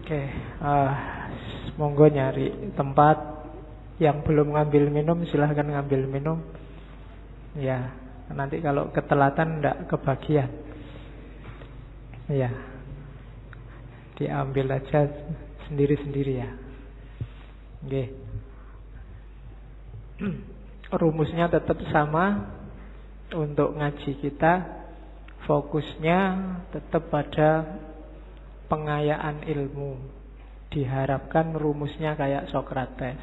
Oke, monggo nyari tempat. Yang belum ngambil minum silahkan ngambil minum. Ya, nanti kalau ketelatan ndak kebagian. Ya, diambil aja sendiri-sendiri ya. Oke. Rumusnya tetap sama untuk ngaji kita. Fokusnya tetap pada pengayaan ilmu. Diharapkan rumusnya kayak Sokrates.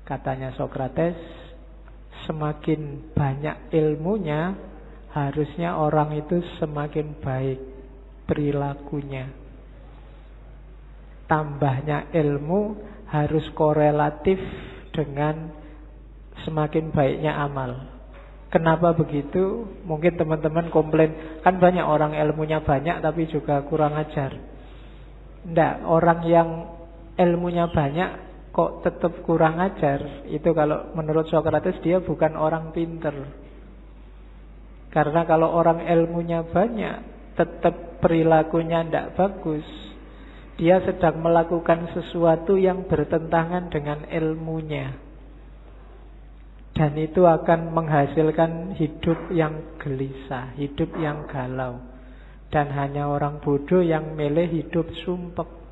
Katanya Sokrates, semakin banyak ilmunya, harusnya orang itu semakin baik perilakunya. Tambahnya ilmu harus korelatif dengan semakin baiknya amal. Kenapa begitu? Mungkin teman-teman komplain, kan banyak orang ilmunya banyak tapi juga kurang ajar. Nggak, orang yang ilmunya banyak kok tetap kurang ajar, itu kalau menurut Sokrates dia bukan orang pinter. Karena kalau orang ilmunya banyak tetap perilakunya tidak bagus, dia sedang melakukan sesuatu yang bertentangan dengan ilmunya, dan itu akan menghasilkan hidup yang gelisah, hidup yang galau. Dan hanya orang bodoh yang milih hidup sumpek.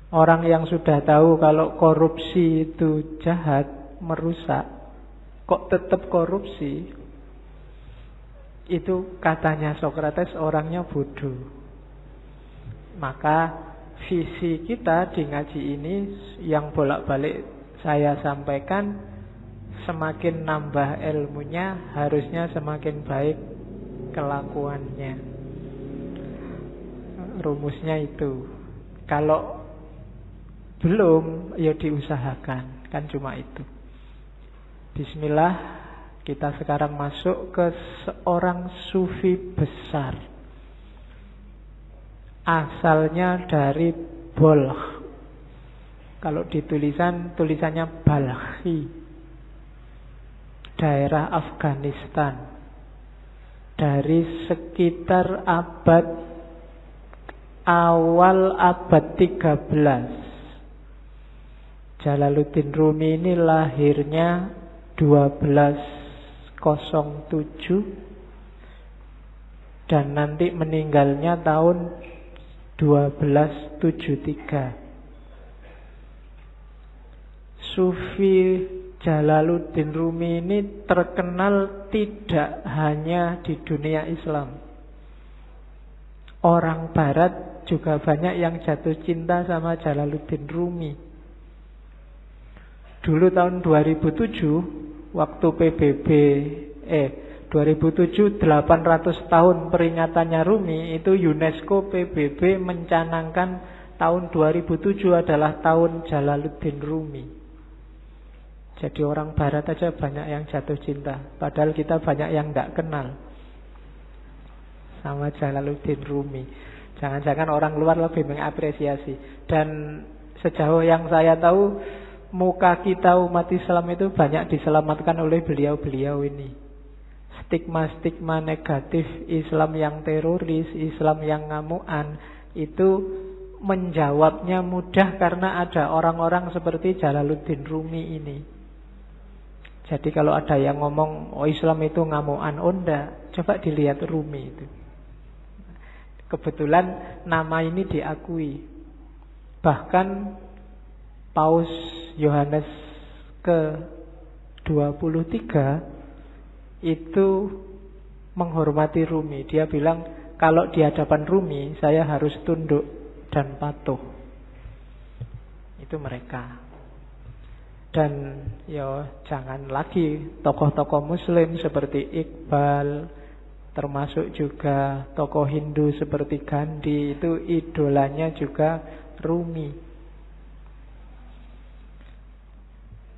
Orang yang sudah tahu kalau korupsi itu jahat, merusak, kok tetap korupsi, itu katanya Sokrates orangnya bodoh. Maka visi kita di ngaji ini yang bolak-balik saya sampaikan, semakin nambah ilmunya harusnya semakin baik kelakuannya. Rumusnya itu. Kalau belum, ya diusahakan. Kan cuma itu. Bismillah, kita sekarang masuk ke seorang sufi besar. Asalnya dari Balkh. Kalau tulisannya Balkhi. Daerah Afghanistan. Dari sekitar awal abad 13. Jalaluddin Rumi ini lahirnya 1207 dan nanti meninggalnya tahun 1273. Sufi Jalaluddin Rumi ini terkenal tidak hanya di dunia Islam. Orang Barat juga banyak yang jatuh cinta sama Jalaluddin Rumi. Dulu tahun 2007 waktu PBB 2007 800 tahun peringatannya Rumi, itu UNESCO PBB mencanangkan tahun 2007 adalah tahun Jalaluddin Rumi. Jadi orang Barat aja banyak yang jatuh cinta, padahal kita banyak yang tidak kenal sama Jalaluddin Rumi. Jangan-jangan orang luar lebih mengapresiasi. Dan sejauh yang saya tahu, muka kita umat Islam itu banyak diselamatkan oleh beliau-beliau ini. Stigma-stigma negatif Islam yang teroris, Islam yang ngamuan, itu menjawabnya mudah karena ada orang-orang seperti Jalaluddin Rumi ini. Jadi kalau ada yang ngomong, oh Islam itu ngamuan, oh enggak, coba dilihat Rumi itu. Kebetulan nama ini diakui. Bahkan Paus Yohanes ke-23 itu menghormati Rumi. Dia bilang, kalau di hadapan Rumi saya harus tunduk dan patuh. Itu mereka. Dan ya jangan lagi tokoh-tokoh Muslim seperti Iqbal, termasuk juga tokoh Hindu seperti Gandhi, itu idolanya juga Rumi.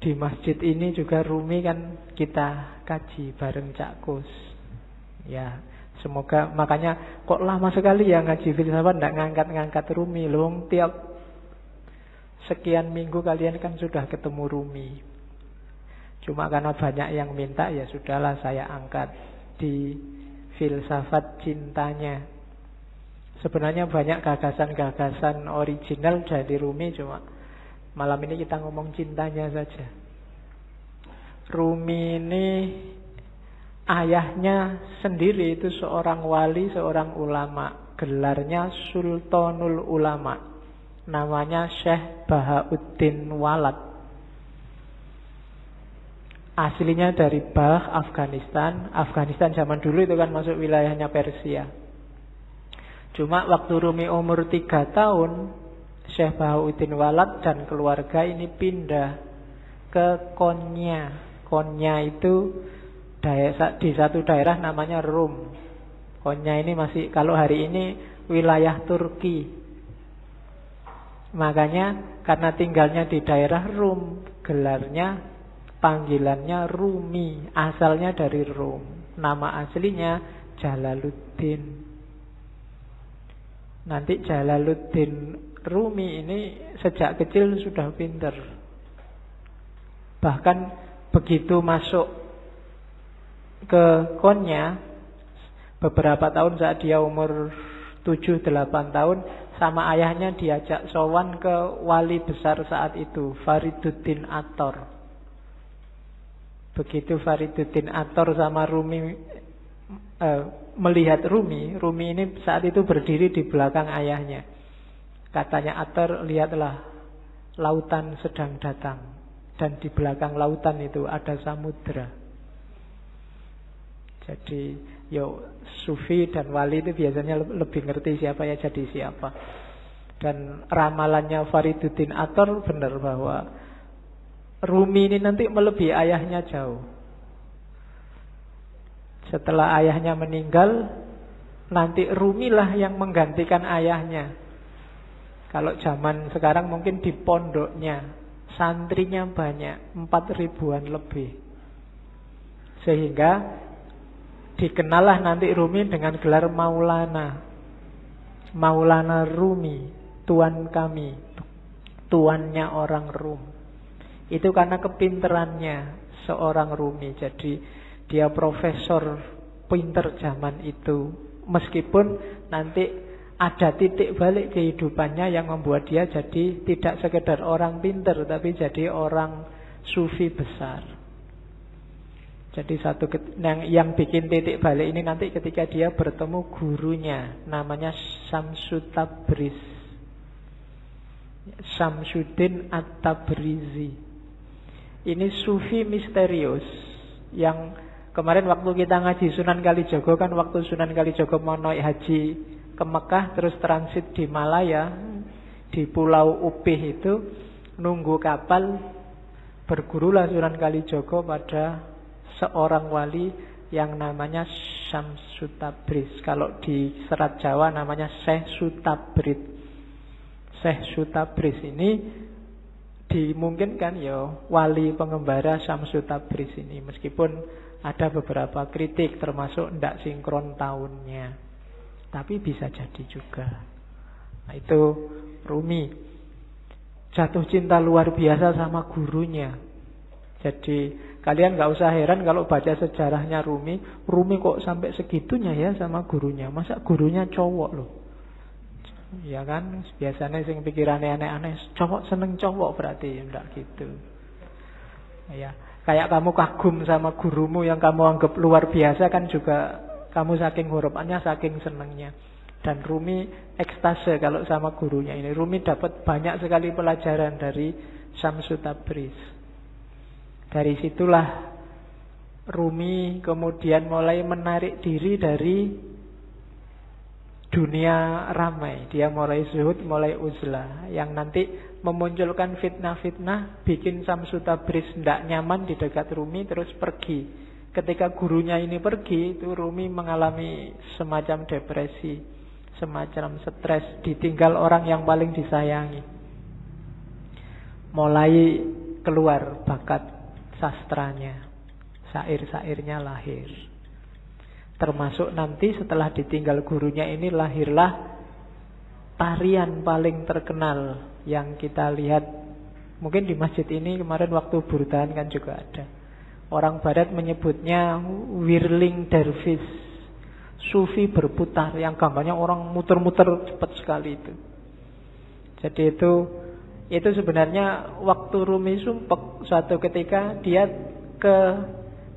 Di masjid ini juga Rumi kan kita kaji bareng Cak Kus. Ya, semoga, makanya kok lama sekali ya ngaji filsafat ndak ngangkat-ngangkat Rumi. Loh, tiap sekian minggu kalian kan sudah ketemu Rumi. Cuma karena banyak yang minta, ya sudahlah saya angkat di filsafat cintanya. Sebenarnya banyak gagasan-gagasan original dari Rumi, cuma malam ini kita ngomong cintanya saja. Rumi ini ayahnya sendiri itu seorang wali, seorang ulama. Gelarnya Sultanul Ulama. Namanya Syekh Bahauddin Walad. Aslinya dari Balkh, Afghanistan. Afghanistan zaman dulu itu kan masuk wilayahnya Persia. Cuma waktu Rumi umur 3 tahun, Syekh Bahauddin Walad dan keluarga ini pindah ke Konya. Konya itu di satu daerah namanya Rum. Konya ini masih, kalau hari ini wilayah Turki. Makanya karena tinggalnya di daerah Rum, gelarnya, panggilannya Rumi. Asalnya dari Rum. Nama aslinya Jalaluddin. Nanti Jalaluddin Rumi ini sejak kecil sudah pintar. Bahkan begitu masuk ke Konya, beberapa tahun saat dia umur 7-8 tahun, sama ayahnya diajak sowan ke wali besar saat itu, Fariduddin Attor. Begitu Fariduddin Attor sama Rumi melihat Rumi ini saat itu berdiri di belakang ayahnya. Katanya Attor, lihatlah, lautan sedang datang. Dan di belakang lautan itu ada samudra. Jadi sufi dan wali itu biasanya lebih ngerti siapa ya jadi siapa. Dan ramalannya Fariduddin Attor benar bahwa Rumi ini nanti melebihi ayahnya jauh. Setelah ayahnya meninggal, nanti Rumilah yang menggantikan ayahnya. Kalau zaman sekarang mungkin di pondoknya, santrinya banyak, 4.000-an lebih. Sehingga dikenallah nanti Rumi dengan gelar Maulana. Maulana Rumi, tuan kami, tuannya orang Rum. Itu karena kepinterannya seorang Rumi. Jadi dia profesor pinter zaman itu. Meskipun nanti ada titik balik kehidupannya yang membuat dia jadi tidak sekedar orang pinter, tapi jadi orang sufi besar. Jadi yang bikin titik balik ini nanti ketika dia bertemu gurunya, namanya Syamsu Tabriz, Syamsuddin At-Tabrizi. Ini sufi misterius yang kemarin waktu kita ngaji Sunan Kalijogo kan, waktu Sunan Kalijogo mau naik haji ke Mekah terus transit di Malaya, di Pulau Upih itu nunggu kapal, bergurulah Sunan Kalijogo pada seorang wali yang namanya Syamsu Tabriz. Kalau di Serat Jawa namanya Syekh Sutabrid. Syekh Sutabrid ini dimungkinkan wali pengembara Syamsu Tabriz ini, meskipun ada beberapa kritik termasuk tidak sinkron tahunnya, tapi bisa jadi juga. Nah itu Rumi jatuh cinta luar biasa sama gurunya. Jadi kalian gak usah heran kalau baca sejarahnya Rumi kok sampai segitunya ya sama gurunya. Masa gurunya cowok loh. Ya kan, biasanya sing pikirannya aneh-aneh, cowok seneng cowok berarti enggak gitu. Ya, kayak kamu kagum sama gurumu yang kamu anggap luar biasa kan juga kamu saking harapannya, saking senengnya. Dan Rumi ekstase kalau sama gurunya ini. Rumi dapat banyak sekali pelajaran dari Syamsu Tabriz. Dari situlah Rumi kemudian mulai menarik diri dari dunia ramai. Dia mulai zuhud, mulai uzlah, yang nanti memunculkan fitnah-fitnah, bikin Syamsu Tabriz tidak nyaman di dekat Rumi, terus pergi. Ketika gurunya ini pergi, itu Rumi mengalami semacam depresi, semacam stres, ditinggal orang yang paling disayangi. Mulai keluar bakat sastranya, syair-syairnya lahir. Termasuk nanti setelah ditinggal gurunya ini lahirlah tarian paling terkenal yang kita lihat mungkin di masjid ini kemarin waktu burdan kan juga ada. Orang barat menyebutnya whirling dervish. Sufi berputar, yang gambarnya orang muter-muter cepat sekali itu. Jadi itu sebenarnya waktu Rumi sumpek, suatu ketika dia ke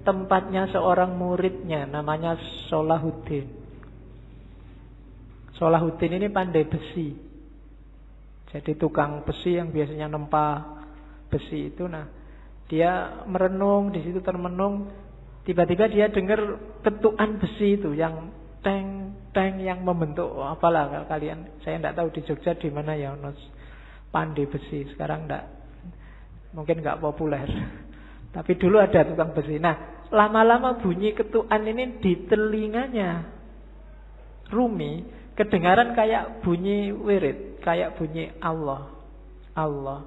tempatnya seorang muridnya namanya Salahuddin. Salahuddin ini pandai besi. Jadi tukang besi yang biasanya nempa besi itu. Nah, dia merenung di situ, termenung. Tiba-tiba dia dengar ketukan besi itu yang teng yang membentuk apalah kalian. Saya tidak tahu di Jogja di mana ya pandai besi. Sekarang mungkin nggak populer. Tapi dulu ada tukang besi. Nah, lama-lama bunyi ketukan ini di telinganya Rumi kedengaran kayak bunyi wirid, kayak bunyi Allah, Allah,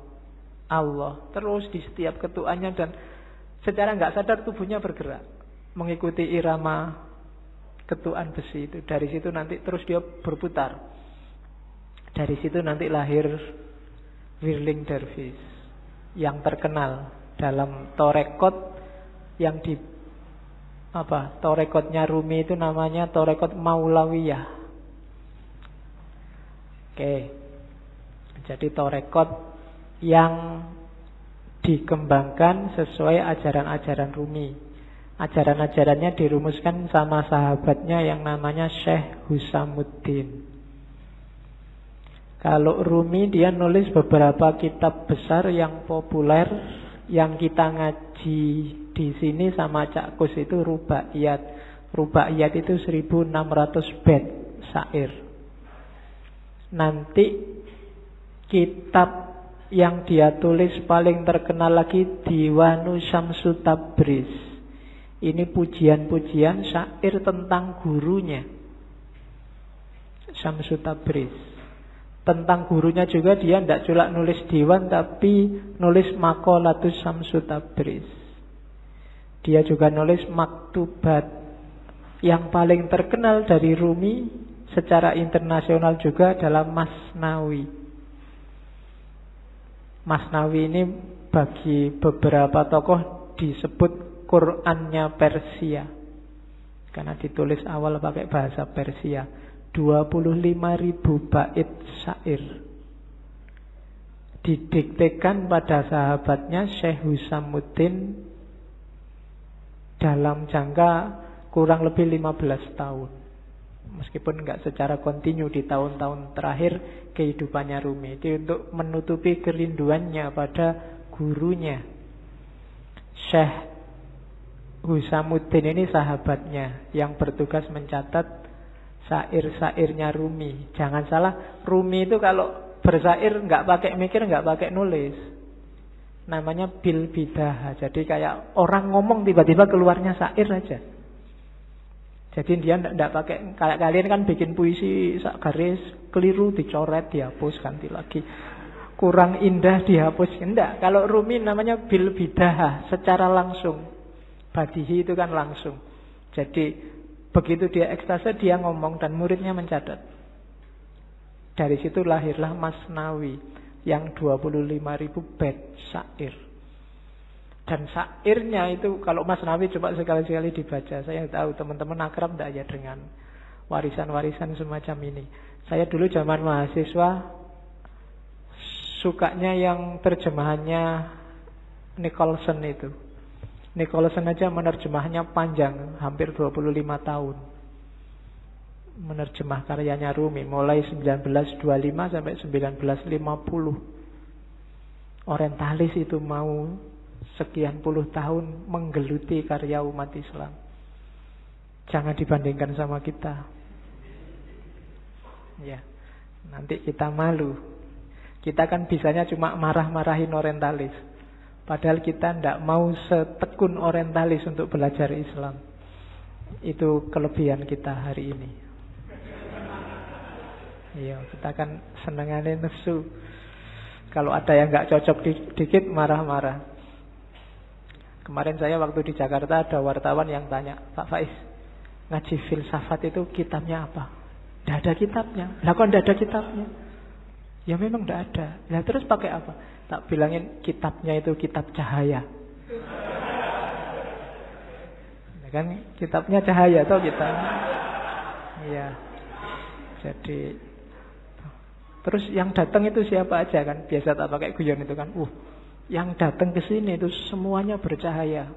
Allah. Terus di setiap ketukannya, dan secara nggak sadar tubuhnya bergerak mengikuti irama ketukan besi itu. Dari situ nanti terus dia berputar. Dari situ nanti lahir Whirling Dervish yang terkenal dalam torekot yang torekotnya Rumi itu namanya torekot Maulawiyah. Oke. Jadi torekot yang dikembangkan sesuai ajaran-ajaran Rumi. Ajaran-ajarannya dirumuskan sama sahabatnya yang namanya Syekh Husamuddin. Kalau Rumi dia nulis beberapa kitab besar yang populer, yang kita ngaji di sini sama Cak Kus itu Rubaiyat. Rubaiyat itu 1600 bait syair. Nanti kitab yang dia tulis paling terkenal lagi Diwanu Syamsu Tabriz. Ini pujian-pujian syair tentang gurunya Syamsu Tabriz. Tentang gurunya juga dia tidak cuma nulis diwan, tapi nulis Maqalatus Syamsu Tabriz. Dia juga nulis maktubat. Yang paling terkenal dari Rumi secara internasional juga adalah Masnawi. Masnawi ini bagi beberapa tokoh disebut Qurannya Persia, karena ditulis awal pakai bahasa Persia. 25.000 bait syair didiktekan pada sahabatnya Syekh Husamuddin dalam jangka kurang lebih 15 tahun. Meskipun enggak secara kontinu di tahun-tahun terakhir kehidupannya Rumi. Itu untuk menutupi kerinduannya pada gurunya. Syekh Husamuddin ini sahabatnya yang bertugas mencatat syair-syairnya Rumi. Jangan salah, Rumi itu kalau bersyair enggak pakai mikir, enggak pakai nulis. Namanya bil bidah. Jadi kayak orang ngomong tiba-tiba keluarnya syair aja. Jadi dia tidak pakai, kayak kalian kan bikin puisi sak garis keliru dicoret, dihapus, ganti lagi. Kurang indah dihapus. Enggak, kalau Rumi namanya bil bidah, secara langsung. Badihi itu kan langsung. Jadi begitu dia ekstase dia ngomong dan muridnya mencatat. Dari situ lahirlah Masnawi yang 25.000 bait syair. Dan syairnya itu kalau Masnawi coba sekali-sekali dibaca. Saya tahu teman-teman akrab enggak ya dengan warisan-warisan semacam ini. Saya dulu zaman mahasiswa sukanya yang terjemahannya Nicholson itu. Nicholson aja menerjemahnya panjang, hampir 25 tahun. Menerjemah karyanya Rumi mulai 1925 sampai 1950. Orientalis itu mau sekian puluh tahun menggeluti karya umat Islam. Jangan dibandingkan sama kita. Ya, nanti kita malu. Kita kan bisanya cuma marah-marahin orientalis. Padahal kita tidak mau setekun orientalis untuk belajar Islam. Itu kelebihan kita hari ini. Iya, kita kan senengannya nesu. Kalau ada yang nggak cocok dikit marah-marah. Kemarin saya waktu di Jakarta ada wartawan yang tanya, Pak Faiz, ngaji filsafat itu kitabnya apa? Tidak ada kitabnya. Lah kok tidak ada kitabnya? Ya memang tidak ada. Lah terus pakai apa? Tak bilangin kitabnya itu kitab cahaya. Ya kan kitabnya cahaya atau kita. Ya. Jadi terus yang datang itu siapa aja kan? Biasa tak pakai guyon itu kan. Yang datang ke sini itu semuanya bercahaya.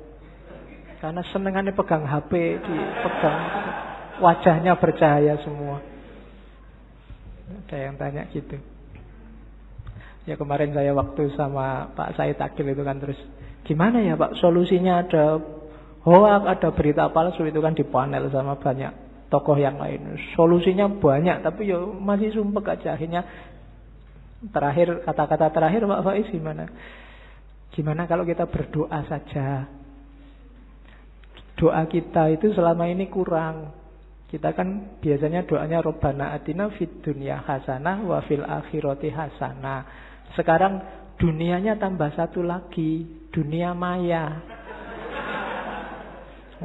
Karena senengannya pegang HP, dipegang wajahnya bercahaya semua. Ada yang tanya gitu. Ya kemarin saya waktu sama Pak Said Akil itu kan terus gimana ya Pak solusinya, ada hoak, ada berita palsu itu kan di panel sama banyak tokoh yang lain. Solusinya banyak tapi ya masih sumpek aja. Akhirnya terakhir, kata-kata terakhir Pak Faiz gimana? Gimana kalau kita berdoa saja? Doa kita itu selama ini kurang. Kita kan biasanya doanya Rabbana atina fid dunya hasanah wa fil akhirati hasanah. Sekarang dunianya tambah satu lagi, dunia maya.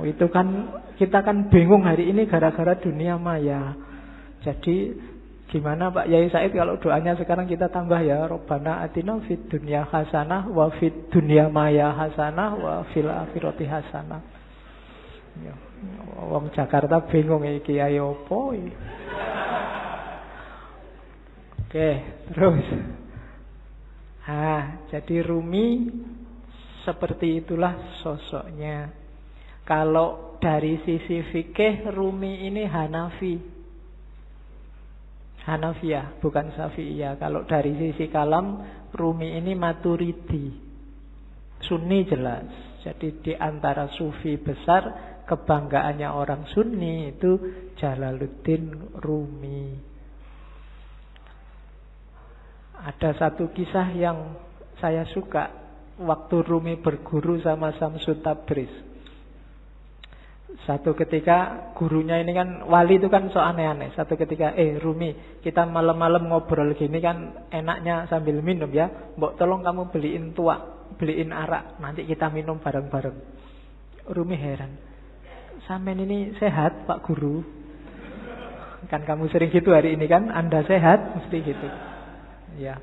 Itu kan kita kan bingung hari ini gara-gara dunia maya. Jadi gimana Pak Yai Said kalau doanya sekarang kita tambah ya Rabbana atina fid dunya hasanah wa fid dunya maya hasanah wa fil akhirati hasanah. Ya, wong Jakarta bingung iki ayo opo. Oke, terus. Jadi Rumi seperti itulah sosoknya. Kalau dari sisi fikih Rumi ini Hanafiyah, bukan Syafi'iyah. Kalau dari sisi kalam Rumi ini Maturidi, Sunni jelas. Jadi di antara sufi besar, kebanggaannya orang Sunni itu Jalaluddin Rumi. Ada satu kisah yang saya suka waktu Rumi berguru sama Syamsul Tabriz. Satu ketika gurunya ini kan wali itu kan so aneh-aneh. Satu ketika Rumi, kita malam-malam ngobrol gini kan enaknya sambil minum ya. Mbok tolong kamu beliin arak, nanti kita minum bareng-bareng. Rumi heran. Sampean ini sehat Pak Guru? Kan kamu sering gitu hari ini kan, Anda sehat? Mesti gitu. Ya.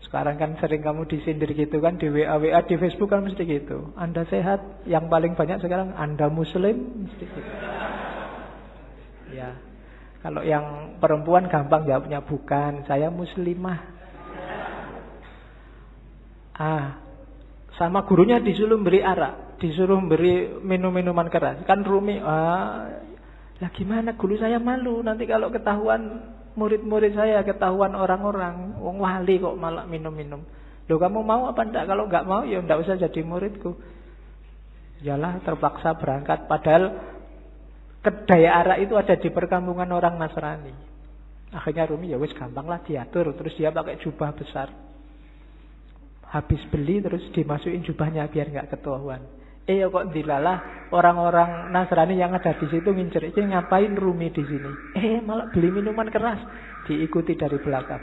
Sekarang kan sering kamu disindir gitu kan di WA di Facebook kan mesti gitu. Anda sehat? Yang paling banyak sekarang Anda Muslim mesti gitu. Ya. Kalau yang perempuan gampang jawabnya bukan, saya Muslimah. Sama gurunya disuruh beri arak, disuruh beri minum-minuman keras. Kan Rumi, lah gimana guru saya malu nanti kalau ketahuan murid-murid saya, ketahuan orang-orang, wong wali kok malah minum-minum. Loh kamu mau apa enggak? Kalau enggak mau ya enggak usah jadi muridku. Yalah terpaksa berangkat. Padahal kedai arak itu ada di perkampungan orang Nasrani. Akhirnya Rumi ya wis gampang lah diatur. Terus dia pakai jubah besar. Habis beli terus dimasukin jubahnya biar enggak ketahuan. Ya kok dilalah orang-orang Nasrani yang ada di situ ngincer, ini ngapain Rumi di sini? Malah beli minuman keras, diikuti dari belakang.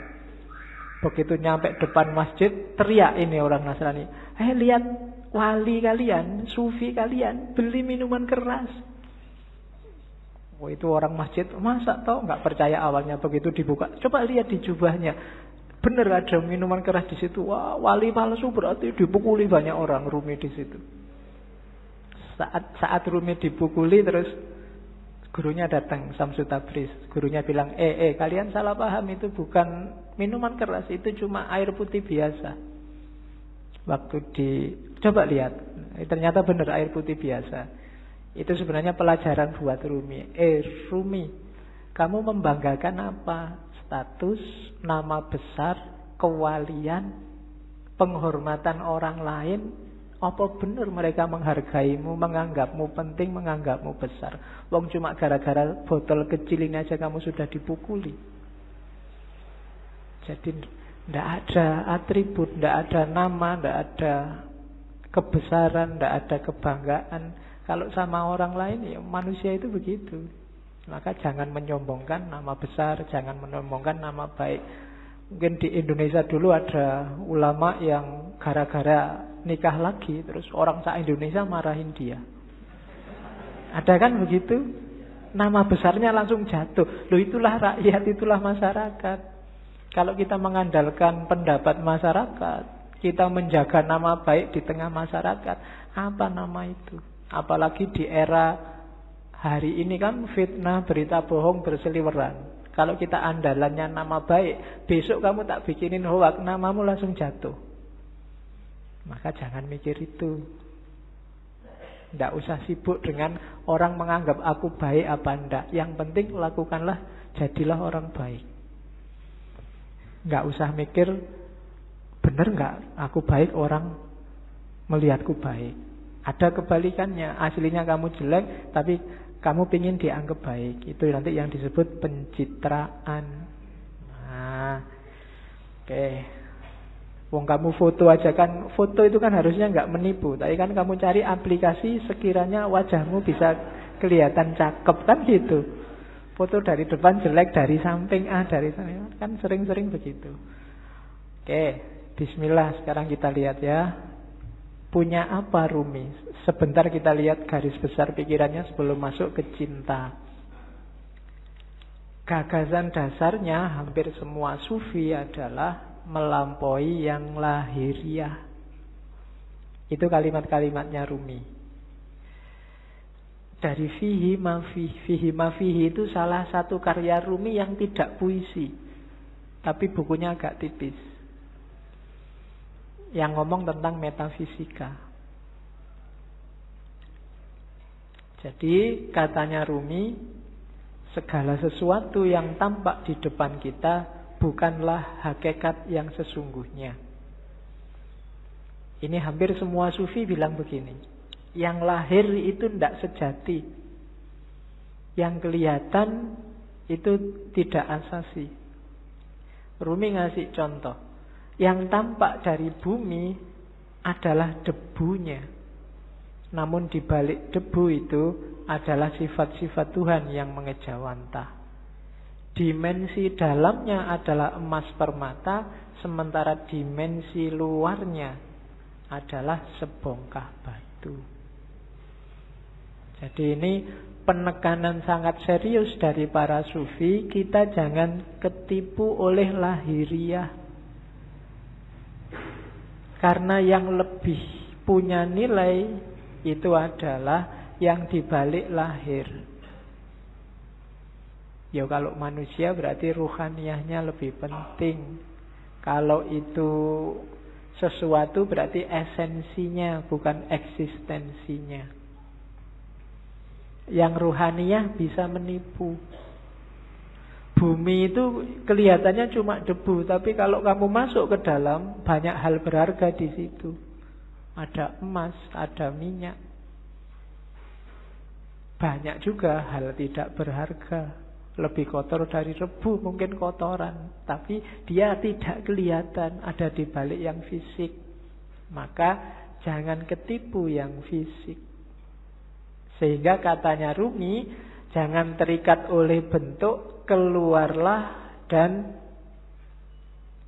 Begitu nyampe depan masjid, teriak ini orang Nasrani, lihat wali kalian, sufi kalian beli minuman keras. Itu orang masjid, masa tau nggak percaya awalnya. Begitu dibuka, coba lihat di jubahnya, bener ada minuman keras di situ. Wah, wali palsu berarti dipukuli banyak orang Rumi di situ. Saat Rumi dipukuli terus gurunya datang, Syamsul Tabriz. Gurunya bilang, kalian salah paham, itu bukan minuman keras, itu cuma air putih biasa. Waktu coba lihat, ternyata benar air putih biasa. Itu sebenarnya pelajaran buat Rumi. Rumi, kamu membanggakan apa? Status, nama besar, kewalian, penghormatan orang lain. Apa benar mereka menghargaimu, menganggapmu penting, menganggapmu besar? Wong cuma gara-gara botol kecil ini aja kamu sudah dipukuli. Jadi tidak ada atribut, tidak ada nama, tidak ada kebesaran, tidak ada kebanggaan. Kalau sama orang lain ya manusia itu begitu. Maka jangan menyombongkan nama besar, jangan menyombongkan nama baik. Mungkin di Indonesia dulu ada ulama yang gara-gara nikah lagi, terus orang se-Indonesia marahin dia. Ada kan begitu? Nama besarnya langsung jatuh. Loh, itulah rakyat, itulah masyarakat. Kalau kita mengandalkan pendapat masyarakat, kita menjaga nama baik di tengah masyarakat, apa nama itu? Apalagi di era Hari ini kan fitnah, berita bohong berseliweran. Kalau kita andalannya nama baik, besok kamu tak bikinin hoak, namamu langsung jatuh. Maka jangan mikir itu. Tidak usah sibuk dengan orang menganggap aku baik apa enggak. Yang penting lakukanlah, jadilah orang baik. Nggak usah mikir, benar nggak aku baik, orang melihatku baik. Ada kebalikannya, aslinya kamu jelek, tapi kamu pingin dianggap baik. Itu nanti yang disebut pencitraan. Nah, oke. Wong kamu foto aja kan, foto itu kan harusnya nggak menipu. Tapi kan kamu cari aplikasi sekiranya wajahmu bisa kelihatan cakep kan gitu. Foto dari depan jelek, dari samping dari samping, kan sering-sering begitu. Oke, bismillah, sekarang kita lihat ya. Punya apa Rumi? Sebentar kita lihat garis besar pikirannya sebelum masuk ke cinta. Gagasan dasarnya hampir semua sufi adalah melampaui yang lahiriah. Itu kalimat-kalimatnya Rumi. Dari fihi mafihi itu salah satu karya Rumi yang tidak puisi, tapi bukunya agak tipis, yang ngomong tentang metafisika. Jadi katanya Rumi, segala sesuatu yang tampak di depan kita bukanlah hakikat yang sesungguhnya. Ini hampir semua sufi bilang begini. Yang lahir itu tidak sejati. Yang kelihatan itu tidak asasi. Rumi ngasih contoh. Yang tampak dari bumi adalah debunya. Namun di balik debu itu adalah sifat-sifat Tuhan yang mengejawantah. Dimensi dalamnya adalah emas permata, sementara dimensi luarnya adalah sebongkah batu. Jadi ini penekanan sangat serius dari para sufi. Kita jangan ketipu oleh lahiriah. Karena yang lebih punya nilai itu adalah yang dibalik lahir. Ya kalau manusia berarti ruhaniyahnya lebih penting. Kalau itu sesuatu berarti esensinya, bukan eksistensinya. Yang ruhaniyah bisa menipu. Bumi itu kelihatannya cuma debu, tapi kalau kamu masuk ke dalam, banyak hal berharga di situ. Ada emas, ada minyak. Banyak juga hal tidak berharga. Lebih kotor dari rebu, mungkin kotoran, tapi dia tidak kelihatan, ada di balik yang fisik. Maka jangan ketipu yang fisik. Sehingga katanya Rumi, jangan terikat oleh bentuk, keluarlah dan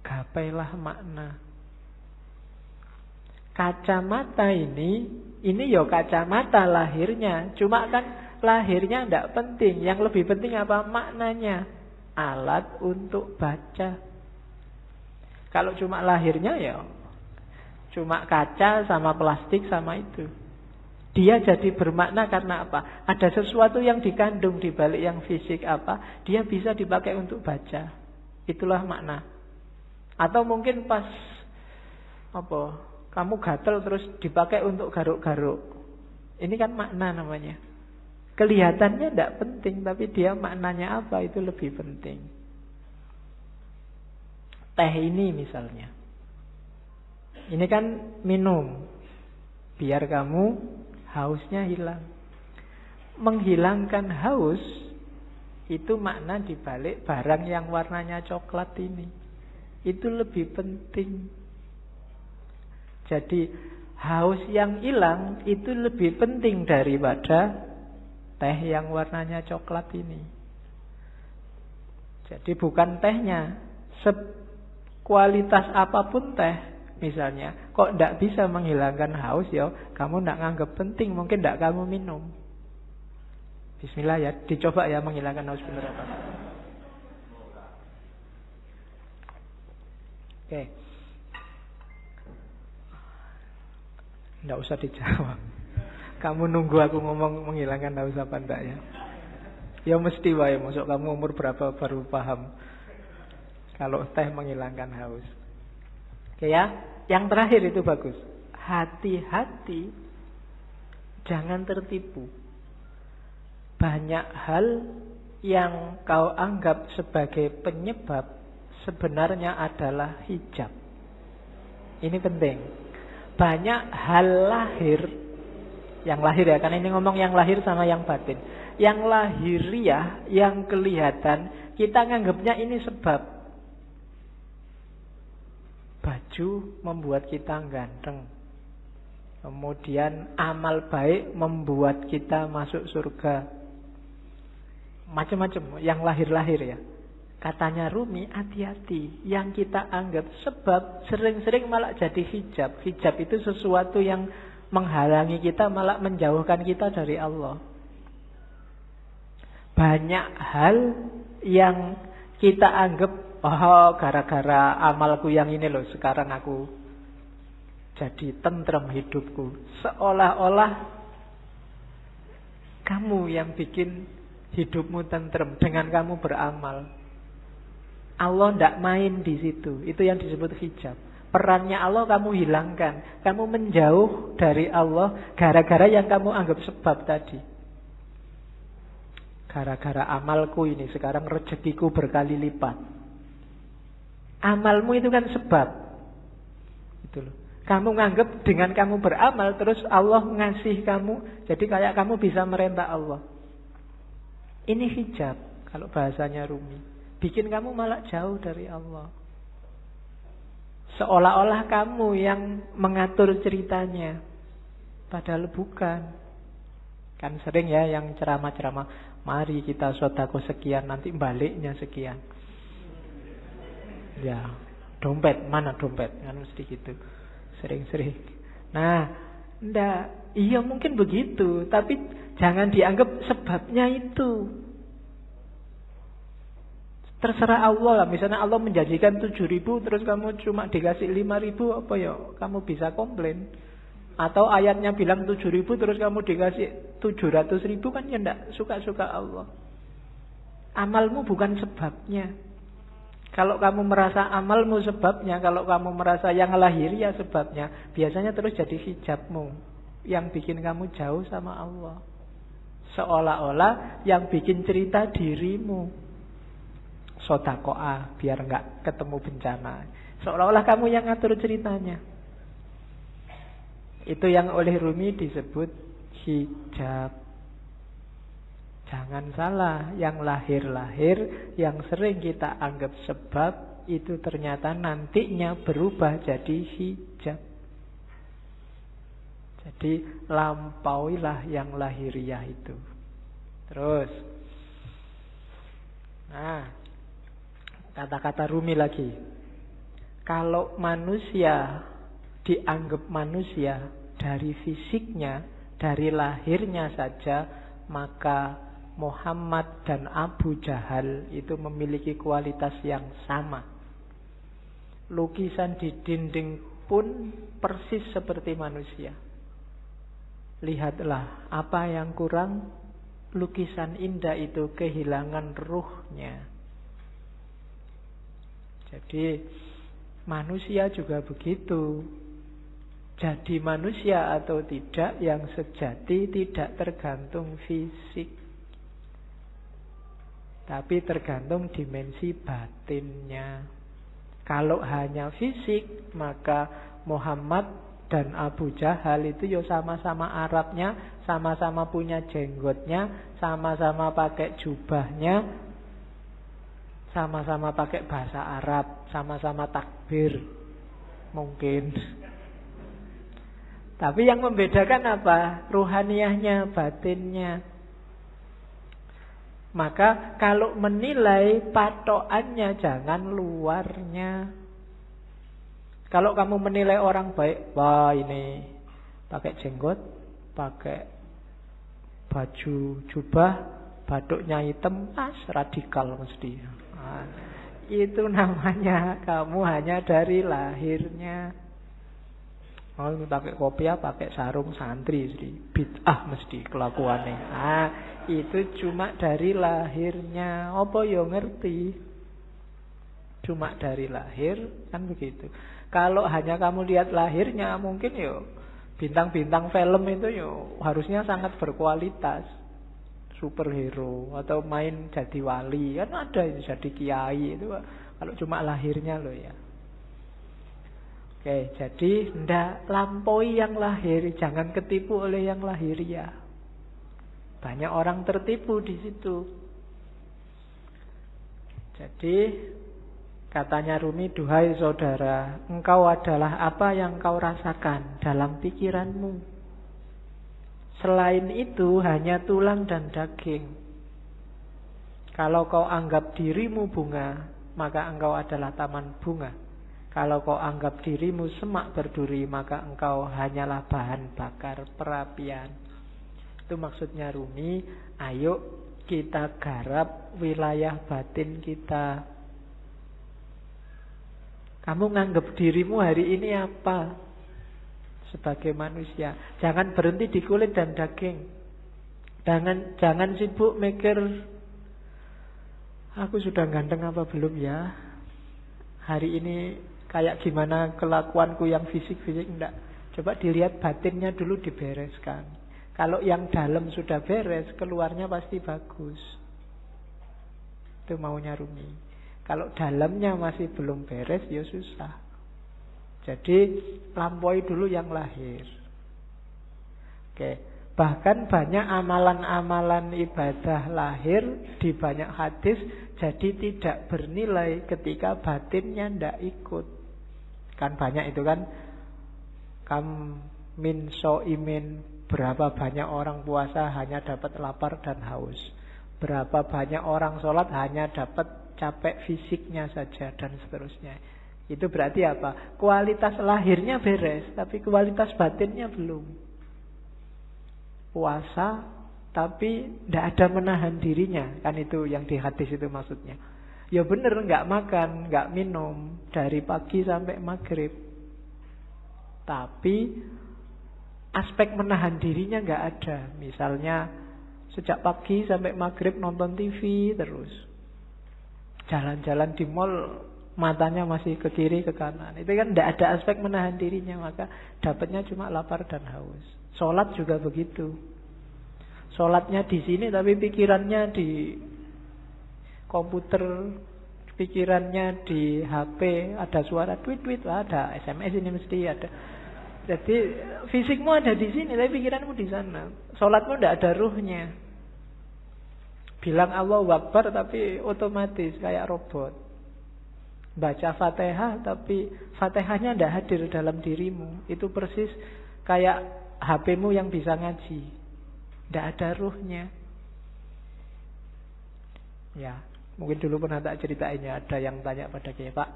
gapailah makna. Kacamata ini ya kacamata lahirnya, cuma kan lahirnya tidak penting. Yang lebih penting apa? Maknanya. Alat untuk baca. Kalau cuma lahirnya ya cuma kaca sama plastik sama itu. Dia jadi bermakna karena apa? Ada sesuatu yang dikandung di balik yang fisik apa? Dia bisa dipakai untuk baca. Itulah makna. Atau mungkin pas kamu gatel terus dipakai untuk garuk-garuk. Ini kan makna namanya. Kelihatannya tidak penting, tapi dia maknanya apa itu lebih penting. Teh ini misalnya. Ini kan minum. Biar kamu hausnya hilang. Menghilangkan haus itu makna dibalik barang yang warnanya coklat ini. Itu lebih penting. Jadi haus yang hilang itu lebih penting daripada teh yang warnanya coklat ini. Jadi bukan tehnya, sekualitas apapun teh misalnya, kok tidak bisa menghilangkan haus, ya kamu tidak nganggap penting, mungkin tidak kamu minum. Bismillah ya, dicoba ya menghilangkan haus benar apa. Oke. Tidak usah dijawab. Kamu nunggu aku ngomong menghilangkan haus apa enggak ya? Ya mesti wae, masuk kamu umur berapa baru paham kalau teh menghilangkan haus. Oke ya, yang terakhir itu bagus. Hati-hati, jangan tertipu. Banyak hal yang kau anggap sebagai penyebab sebenarnya adalah hijab. Ini penting. Banyak hal lahir, yang lahir ya, karena ini ngomong yang lahir sama yang batin. Yang lahiriah, yang kelihatan, kita nganggapnya ini sebab. Baju membuat kita ganteng. Kemudian amal baik membuat kita masuk surga. Macam-macam yang lahir-lahir ya. Katanya Rumi, hati-hati. Yang kita anggap sebab sering-sering malah jadi hijab. Hijab itu sesuatu yang menghalangi kita, malah menjauhkan kita dari Allah. Banyak hal yang kita anggap, oh gara-gara amalku yang ini loh, sekarang aku jadi tentrem hidupku. Seolah-olah kamu yang bikin hidupmu tentrem dengan kamu beramal. Allah tidak main di situ. Itu yang disebut hijab. Perannya Allah kamu hilangkan. Kamu menjauh dari Allah gara-gara yang kamu anggap sebab tadi. Gara-gara amalku ini sekarang rezekiku berkali lipat. Amalmu itu kan sebab. Itu loh. Kamu nganggap dengan kamu beramal terus Allah ngasih kamu. Jadi kayak kamu bisa merentah Allah. Ini hijab kalau bahasanya Rumi. Bikin kamu malah jauh dari Allah. Seolah-olah kamu yang mengatur ceritanya. Padahal bukan. Kan sering ya yang ceramah-ceramah, mari kita sedekah sekian, nanti baliknya sekian. Ya, dompet, mana dompet? Kan mesti gitu. Sering-sering. Nah, enggak. Iya mungkin begitu, tapi jangan dianggap sebabnya itu. Terserah Allah lah. Misalnya Allah menjanjikan 7.000 terus kamu cuma dikasih 5.000, apa ya? Kamu bisa komplain. Atau ayatnya bilang 7.000 terus kamu dikasih 700.000, kan ya enggak suka-suka Allah. Amalmu bukan sebabnya. Kalau kamu merasa amalmu sebabnya, kalau kamu merasa yang lahiriah sebabnya, biasanya terus jadi hijabmu yang bikin kamu jauh sama Allah. Seolah-olah yang bikin cerita dirimu. Sodakoah biar enggak ketemu bencana. Seolah-olah kamu yang ngatur ceritanya. Itu yang oleh Rumi disebut hijab. Jangan salah, yang lahir-lahir, yang sering kita anggap sebab, itu ternyata nantinya berubah jadi hijab. Jadi lampauilah yang lahiriah itu. Terus, nah, kata-kata Rumi lagi. Kalau manusia dianggap manusia dari fisiknya, dari lahirnya saja, maka Muhammad dan Abu Jahal itu memiliki kualitas yang sama. Lukisan di dinding pun persis seperti manusia. Lihatlah, apa yang kurang? Lukisan indah itu kehilangan ruhnya. Jadi manusia juga begitu. Jadi manusia atau tidak yang sejati tidak tergantung fisik, tapi tergantung dimensi batinnya. Kalau hanya fisik, maka Muhammad dan Abu Jahal itu ya sama-sama Arabnya, sama-sama punya jenggotnya, sama-sama pakai jubahnya, sama-sama pakai bahasa Arab, sama-sama takbir. Mungkin. Tapi yang membedakan apa? Ruhaniyahnya, batinnya. Maka kalau menilai, patokannya jangan luarnya. Kalau kamu menilai orang baik, wah ini pakai jenggot, pakai baju jubah, batuknya hitam, radikal mesti. Nah, itu namanya kamu hanya dari lahirnya. Oh, pakai kopiah, pakai sarung santri, bid'ah mesti kelakuannya. Ah, itu cuma dari lahirnya. Apa yo ngerti? Cuma dari lahir kan begitu. Kalau hanya kamu lihat lahirnya, mungkin yo bintang-bintang film itu yo harusnya sangat berkualitas, superhero atau main jadi wali kan ada itu, jadi kiai itu. Kalau cuma lahirnya loh ya. Oke, jadi ndak lampaui yang lahir, jangan ketipu oleh yang lahiriah. Banyak orang tertipu di situ. Jadi katanya Rumi, duhai saudara, engkau adalah apa yang kau rasakan dalam pikiranmu. Selain itu hanya tulang dan daging. Kalau kau anggap dirimu bunga, maka engkau adalah taman bunga. Kalau kau anggap dirimu semak berduri, maka engkau hanyalah bahan bakar perapian. Itu maksudnya Rumi, ayo kita garap wilayah batin kita. Kamu nganggap dirimu hari ini apa? Sebagai manusia. Jangan berhenti di kulit dan daging. Jangan sibuk mikir, aku sudah ganteng apa belum ya? Hari ini kayak gimana kelakuanku yang fisik-fisik, enggak. Coba dilihat batinnya dulu, dibereskan. Kalau yang dalam sudah beres, keluarnya pasti bagus. Itu maunya Rumi. Kalau dalamnya masih belum beres, ya susah. Jadi lampaui dulu yang lahir. Oke. Bahkan banyak amalan-amalan ibadah lahir di banyak hadis jadi tidak bernilai ketika batinnya ndak ikut. Kan banyak itu kan, kam min so'imin, berapa banyak orang puasa hanya dapat lapar dan haus, berapa banyak orang sholat hanya dapat capek fisiknya saja, dan seterusnya. Itu berarti apa? Kualitas lahirnya beres, tapi kualitas batinnya belum. Puasa tapi tidak ada menahan dirinya, kan itu yang di hadis itu maksudnya. Ya bener, nggak makan, nggak minum dari pagi sampai maghrib, tapi aspek menahan dirinya nggak ada. Misalnya sejak pagi sampai maghrib nonton TV terus, jalan-jalan di mall matanya masih ke kiri ke kanan, itu kan tidak ada aspek menahan dirinya, maka dapatnya cuma lapar dan haus. Sholat juga begitu. Sholatnya di sini tapi pikirannya di komputer, pikirannya di HP, ada suara tweet-tweet, ada SMS ini mesti ada. Jadi fisikmu ada di sini tapi pikiranmu di sana. Sholatmu tidak ada ruhnya. Bilang Allahu Akbar tapi otomatis kayak robot. Baca Fatihah tapi Fatihahnya tidak hadir dalam dirimu. Itu persis kayak HP-mu yang bisa ngaji, tidak ada ruhnya. Ya, mungkin dulu pernah tak ceritainnya, ada yang tanya pada saya, Pak,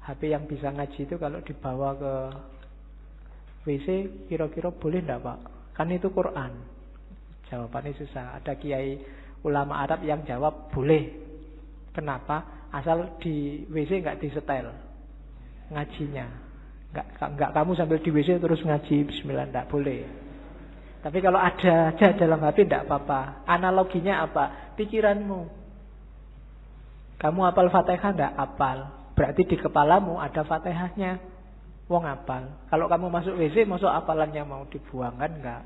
HP yang bisa ngaji itu kalau dibawa ke WC kira-kira boleh enggak, Pak? Kan itu Quran. Jawabannya susah. Ada kiai ulama Arab yang jawab boleh. Kenapa? Asal di WC enggak disetel ngajinya. Enggak kamu sambil di WC terus ngaji bismillah, enggak boleh. Tapi kalau ada aja dalam HP enggak apa-apa. Analoginya apa? Pikiranmu. Kamu hafal Fatihah enggak? Hafal. Berarti di kepalamu ada Fatihahnya. Wong hafal. Kalau kamu masuk WC, masuk hafalannya mau dibuang kan enggak?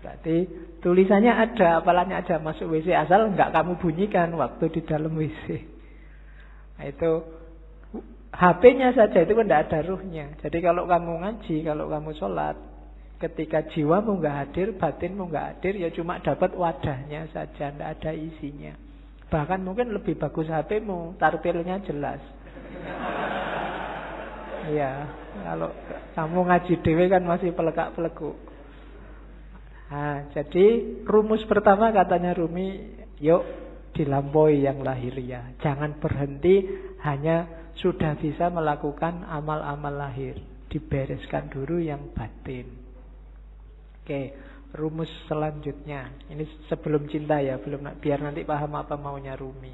Berarti tulisannya ada, hafalannya ada, masuk WC, asal enggak kamu bunyikan waktu di dalam WC. Nah, itu HP-nya saja itu kan enggak ada ruhnya. Jadi kalau kamu ngaji, kalau kamu sholat, ketika jiwamu enggak hadir, batinmu enggak hadir, ya cuma dapat wadahnya saja, enggak ada isinya. Bahkan mungkin lebih bagus HP-mu, tartilnya jelas. Iya, kalau kamu ngaji dewe kan masih pelekak-pelekuk. Nah, jadi rumus pertama katanya Rumi, yuk dilampaui yang lahiriah. Jangan berhenti hanya sudah bisa melakukan amal-amal lahir. Dibereskan dulu yang batin. Oke, rumus selanjutnya. Ini sebelum cinta ya, belum, biar nanti paham apa maunya Rumi.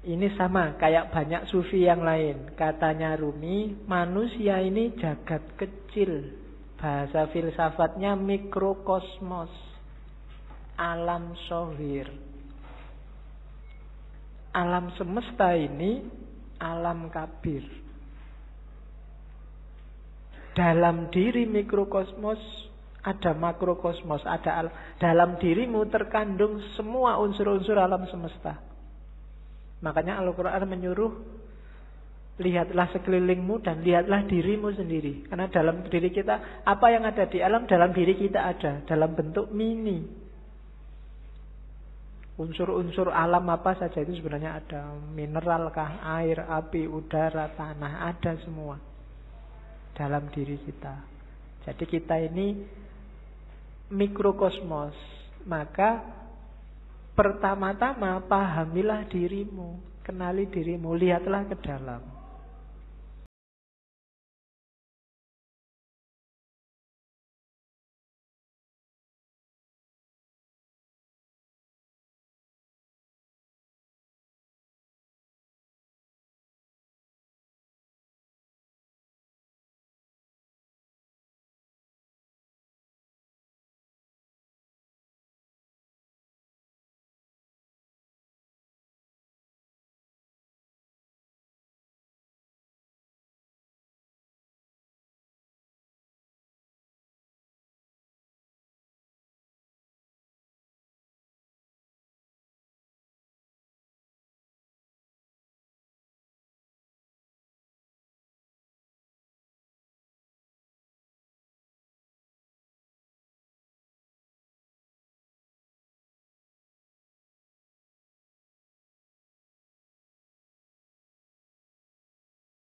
Ini sama kayak banyak sufi yang lain. Katanya Rumi, manusia ini jagat kecil. Bahasa filsafatnya mikrokosmos, alam sohir. Alam semesta ini alam kabir. Dalam diri mikrokosmos ada makrokosmos, dalam dirimu terkandung semua unsur-unsur alam semesta. Makanya Al-Quran menyuruh lihatlah sekelilingmu dan lihatlah dirimu sendiri. Karena dalam diri kita, apa yang ada di alam, dalam diri kita ada, dalam bentuk mini. Unsur-unsur alam apa saja itu sebenarnya ada. Mineral kah, air, api, udara, tanah, ada semua dalam diri kita. Jadi kita ini mikrokosmos. Maka pertama-tama pahamilah dirimu, kenali dirimu, lihatlah ke dalam.